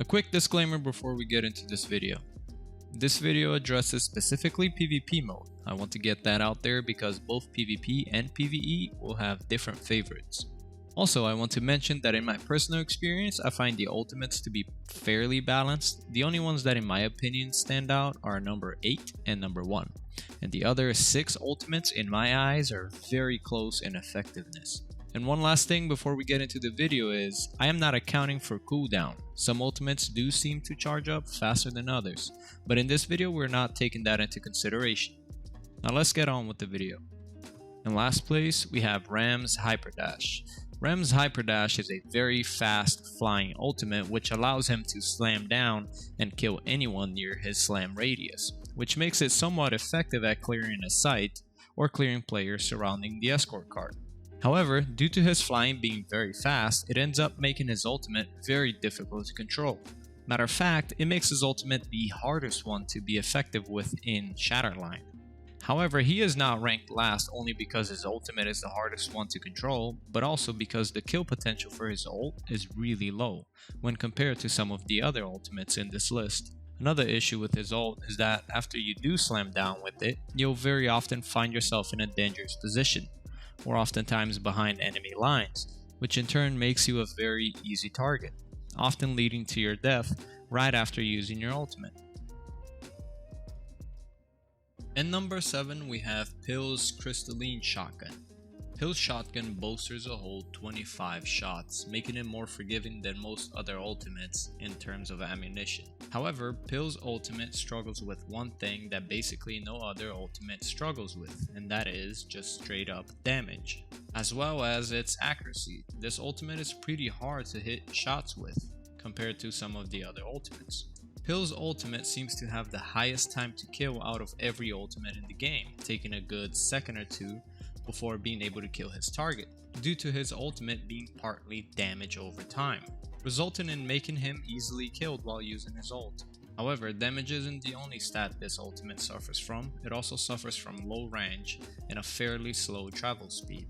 A quick disclaimer before we get into this video. This video addresses specifically PvP mode. I want to get that out there because both PvP and PvE will have different favorites. Also, I want to mention that in my personal experience, I find the ultimates to be fairly balanced. The only ones that in my opinion stand out are number 8 and number 1. And the other 6 ultimates in my eyes are very close in effectiveness. And one last thing before we get into the video is, I am not accounting for cooldown. Some ultimates do seem to charge up faster than others, but in this video we're not taking that into consideration. Now let's get on with the video. In last place we have Ram's Hyperdash. Ram's Hyperdash is a very fast flying ultimate which allows him to slam down and kill anyone near his slam radius, which makes it somewhat effective at clearing a site or clearing players surrounding the escort cart. However, due to his flying being very fast, it ends up making his ultimate very difficult to control. Matter of fact, it makes his ultimate the hardest one to be effective with in Shatterline. However, he is not ranked last only because his ultimate is the hardest one to control, but also because the kill potential for his ult is really low when compared to some of the other ultimates in this list. Another issue with his ult is that after you do slam down with it, you'll very often find yourself in a dangerous position, or oftentimes behind enemy lines, which in turn makes you a very easy target, often leading to your death right after using your ultimate. In number 7 we have Pill's Crystalline Shotgun. Pill's shotgun bolsters a whole 25 shots, making it more forgiving than most other ultimates in terms of ammunition. However, Pill's ultimate struggles with one thing that basically no other ultimate struggles with, and that is just straight up damage, as well as its accuracy. This ultimate is pretty hard to hit shots with compared to some of the other ultimates. Pill's ultimate seems to have the highest time to kill out of every ultimate in the game, taking a good second or two before being able to kill his target, due to his ultimate being partly damage over time, resulting in making him easily killed while using his ult. However, damage isn't the only stat this ultimate suffers from, it also suffers from low range and a fairly slow travel speed.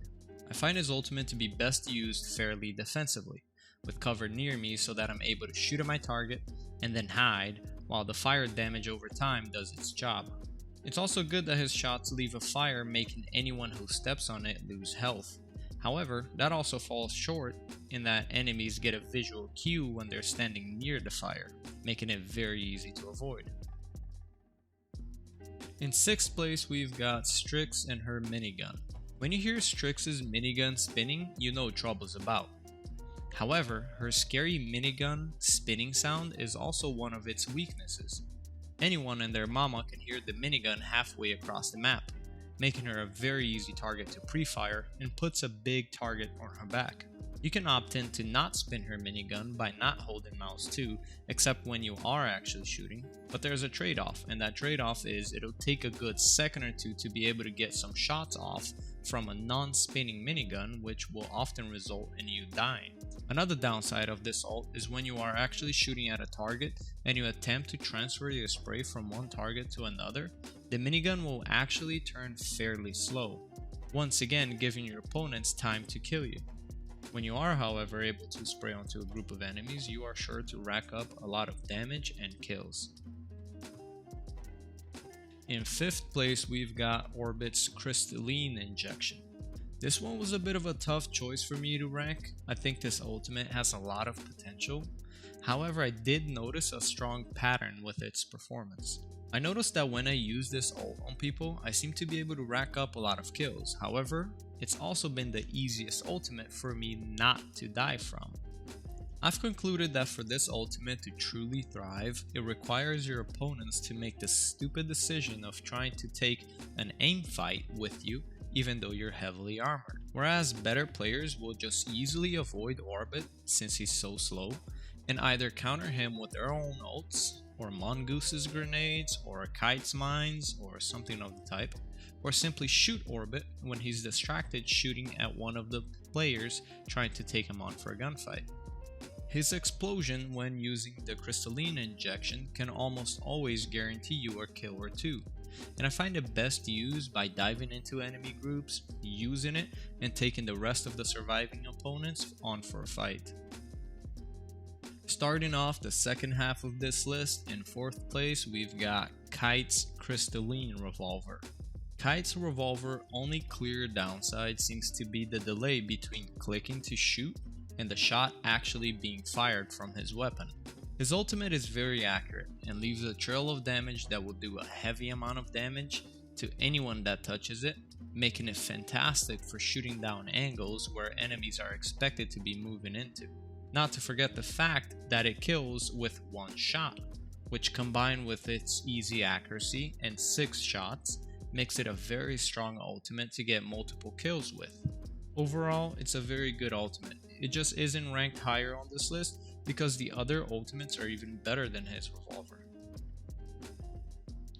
I find his ultimate to be best used fairly defensively, with cover near me so that I'm able to shoot at my target and then hide while the fire damage over time does its job. It's also good that his shots leave a fire, making anyone who steps on it lose health. However, that also falls short in that enemies get a visual cue when they're standing near the fire, making it very easy to avoid. In 6th place we've got Strix and her minigun. When you hear Strix's minigun spinning, you know trouble's about. However, her scary minigun spinning sound is also one of its weaknesses. Anyone and their mama can hear the minigun halfway across the map, making her a very easy target to pre-fire and puts a big target on her back. You can opt in to not spin her minigun by not holding mouse 2, except when you are actually shooting, but there's a trade-off, and that trade-off is it'll take a good second or two to be able to get some shots off from a non-spinning minigun, which will often result in you dying. Another downside of this ult is when you are actually shooting at a target and you attempt to transfer your spray from one target to another, the minigun will actually turn fairly slow, once again giving your opponents time to kill you. When you are, however, able to spray onto a group of enemies, you are sure to rack up a lot of damage and kills. In 5th place we've got Orbit's Crystalline Injection. This one was a bit of a tough choice for me to rank. I think this ultimate has a lot of potential. However, I did notice a strong pattern with its performance. I noticed that when I use this ult on people, I seem to be able to rack up a lot of kills. However, it's also been the easiest ultimate for me not to die from. I've concluded that for this ultimate to truly thrive, it requires your opponents to make the stupid decision of trying to take an aim fight with you even though you're heavily armored. Whereas better players will just easily avoid Orbit since he's so slow, and either counter him with their own ults, or Mongoose's grenades, or Kite's mines, or something of the type, or simply shoot Orbit when he's distracted shooting at one of the players trying to take him on for a gunfight. His explosion when using the Crystalline Injection can almost always guarantee you a kill or two, and I find it best used by diving into enemy groups, using it, and taking the rest of the surviving opponents on for a fight. Starting off the second half of this list, in 4th place we've got Kite's Crystalline Revolver. Kite's revolver only clear downside seems to be the delay between clicking to shoot and the shot actually being fired from his weapon. His ultimate is very accurate and leaves a trail of damage that will do a heavy amount of damage to anyone that touches it, making it fantastic for shooting down angles where enemies are expected to be moving into. Not to forget the fact that it kills with one shot, which combined with its easy accuracy and 6 shots, makes it a very strong ultimate to get multiple kills with. Overall, it's a very good ultimate. It just isn't ranked higher on this list because the other ultimates are even better than his revolver.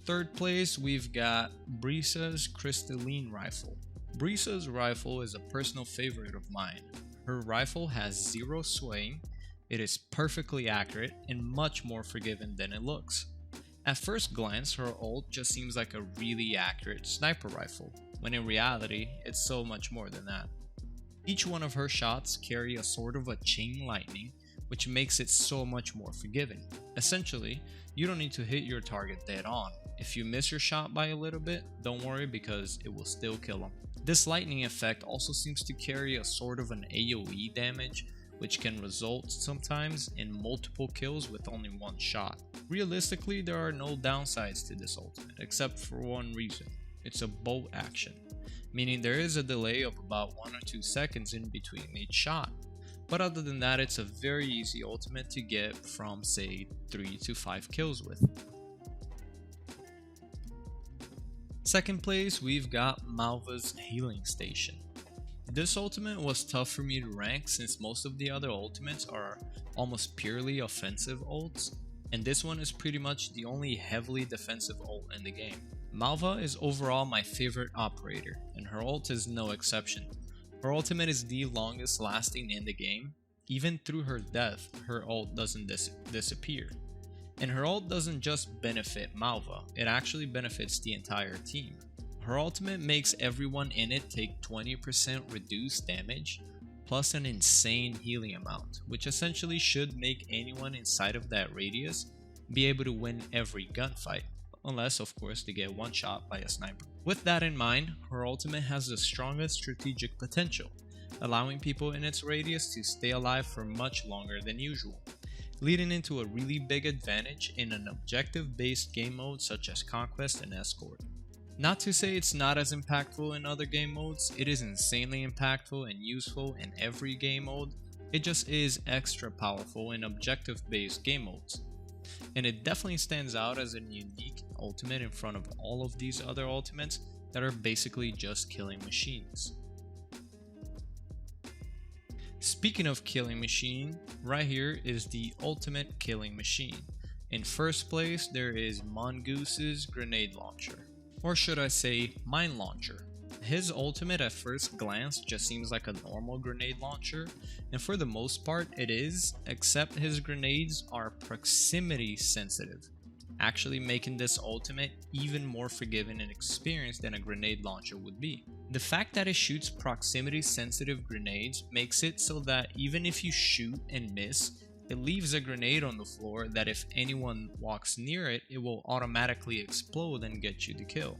3rd place, we've got Brisa's Crystalline Rifle. Brisa's rifle is a personal favorite of mine. Her rifle has 0 swaying, it is perfectly accurate, and much more forgiving than it looks. At first glance, her ult just seems like a really accurate sniper rifle, when in reality, it's so much more than that. Each one of her shots carry a sort of a chain lightning, which makes it so much more forgiving. Essentially, you don't need to hit your target dead on. If you miss your shot by a little bit, don't worry because it will still kill them. This lightning effect also seems to carry a sort of an AoE damage, which can result sometimes in multiple kills with only one shot. Realistically, there are no downsides to this ultimate, except for one reason. It's a bolt action, meaning there is a delay of about 1 or 2 seconds in between each shot. But other than that, it's a very easy ultimate to get from say 3 to 5 kills with. 2nd place, we've got Malva's Healing Station. This ultimate was tough for me to rank since most of the other ultimates are almost purely offensive ults, and this one is pretty much the only heavily defensive ult in the game. Malva is overall my favorite operator, and her ult is no exception. Her ultimate is the longest lasting in the game. Even through her death, her ult doesn't disappear. And her ult doesn't just benefit Malva, it actually benefits the entire team. Her ultimate makes everyone in it take 20% reduced damage, plus an insane healing amount, which essentially should make anyone inside of that radius be able to win every gunfight, unless of course they get one shot by a sniper. With that in mind, her ultimate has the strongest strategic potential, allowing people in its radius to stay alive for much longer than usual, leading into a really big advantage in an objective-based game mode such as Conquest and Escort. Not to say it's not as impactful in other game modes, it is insanely impactful and useful in every game mode, it just is extra powerful in objective-based game modes. And it definitely stands out as a unique ultimate in front of all of these other ultimates that are basically just killing machines. Speaking of killing machine, right here is the ultimate killing machine. In 1st place, there is Mongoose's grenade launcher. Or should I say, mine launcher. His ultimate at first glance just seems like a normal grenade launcher, and for the most part it is, except his grenades are proximity sensitive, actually making this ultimate even more forgiving and experienced than a grenade launcher would be. The fact that it shoots proximity sensitive grenades makes it so that even if you shoot and miss, it leaves a grenade on the floor that if anyone walks near it, it will automatically explode and get you the kill.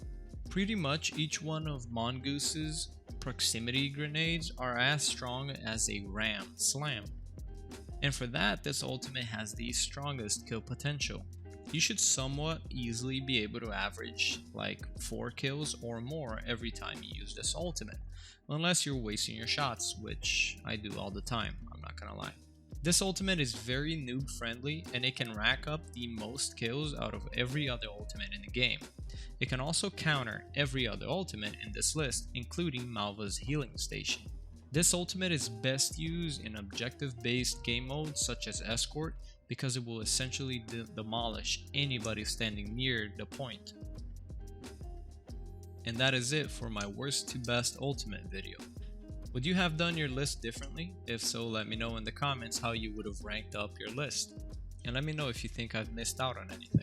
Pretty much each one of Mongoose's proximity grenades are as strong as a ram slam. And for that, this ultimate has the strongest kill potential. You should somewhat easily be able to average like 4 kills or more every time you use this ultimate, unless you're wasting your shots, which I do all the time, I'm not gonna lie. This ultimate is very noob friendly and it can rack up the most kills out of every other ultimate in the game. It can also counter every other ultimate in this list, including Malva's Healing Station. This ultimate is best used in objective based game modes such as Escort because it will essentially demolish anybody standing near the point. And that is it for my worst to best ultimate video. Would you have done your list differently? If so, let me know in the comments how you would have ranked up your list. And let me know if you think I've missed out on anything.